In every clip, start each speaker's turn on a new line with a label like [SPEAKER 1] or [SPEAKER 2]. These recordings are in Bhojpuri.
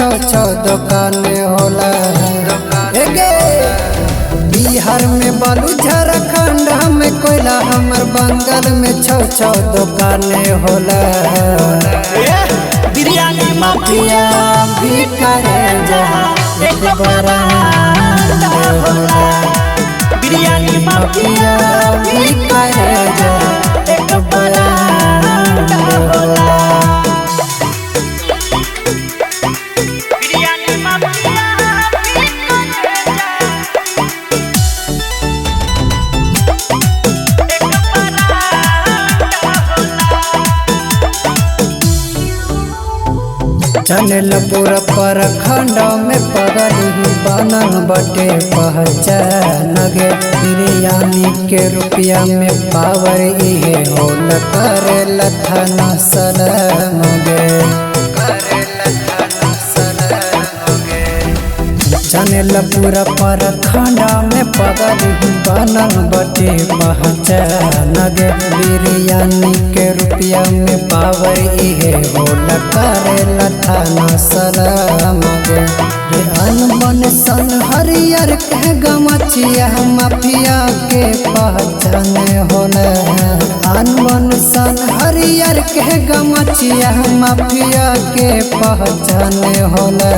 [SPEAKER 1] छो दुकान होला। बिहार में बालू झारखंड में कोयला हमर बंगाल में छो दुकान होला।
[SPEAKER 2] बिरयानी माफिया
[SPEAKER 1] भी करे जहाँ
[SPEAKER 2] एक ब्रांड होला। बिरयानी माफिया
[SPEAKER 1] भी करे जहाँ
[SPEAKER 2] एक ब्रांड होला। बिरयानी माफिया भी करे एक ब्रांड होला।
[SPEAKER 1] चनल पूरा प्रखंड में पगली बनल बटे पहचान गे। बिरयानी के रुपया में पावर इहे होल करे लथना सलाम गे। चनल पूरा प्रखंड में पगली बनल बटे पहचान गे। बिरयानी के रुपया में पावर इहे होल करे लथना सलाम गे। अनबन सन हरियर के गमछिया माफिया के पहचान होला। अनबन सन हरियर के गमछिया माफिया के पहचान होला।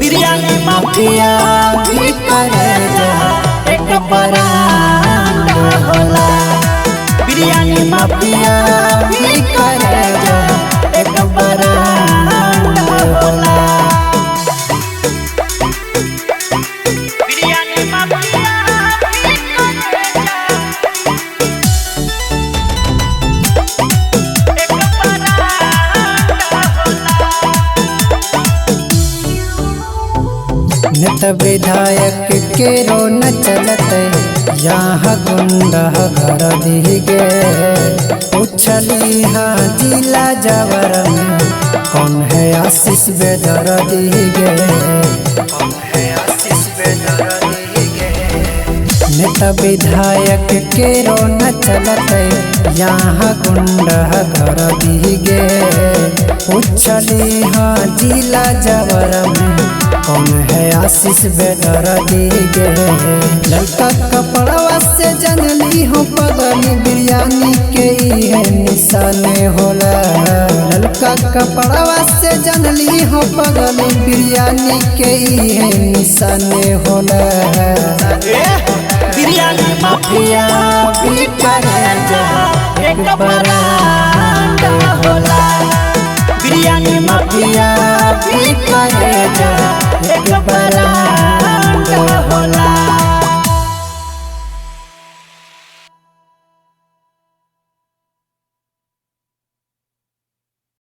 [SPEAKER 2] बिरयानी माफिया
[SPEAKER 1] भी करे जहाँ
[SPEAKER 2] एक ब्रांड होला। बिरयानी माफिया
[SPEAKER 1] भी करे जहाँ
[SPEAKER 2] एक ब्रांड होला। बिरयानी माफिया भी करे एक ब्रांड होला।
[SPEAKER 1] नेता विधायक के रो न चलते यहाँ गुंडा घर दिगे। पूछली हाँ जिला जवर में कौन है आशीष बेदर दिगे। नेता विधायक के रो न चलते यहाँ गुंडा घर दिगे। पूछली हाँ जिला जवर में कौन है आशीष बेदर दिगे। लड़का कपड़वा से जनली हो पगली बिरयानी के है निशाने होला। लड़का कपड़वा से जनली हो पगली बिरयानी के है निशाने होला।
[SPEAKER 2] बिरयानी माफिया
[SPEAKER 1] भी करे जहाँ
[SPEAKER 2] एक ब्रांड होला। बिरयानी माफिया
[SPEAKER 1] भी करे जहाँ
[SPEAKER 2] एक ब्रांड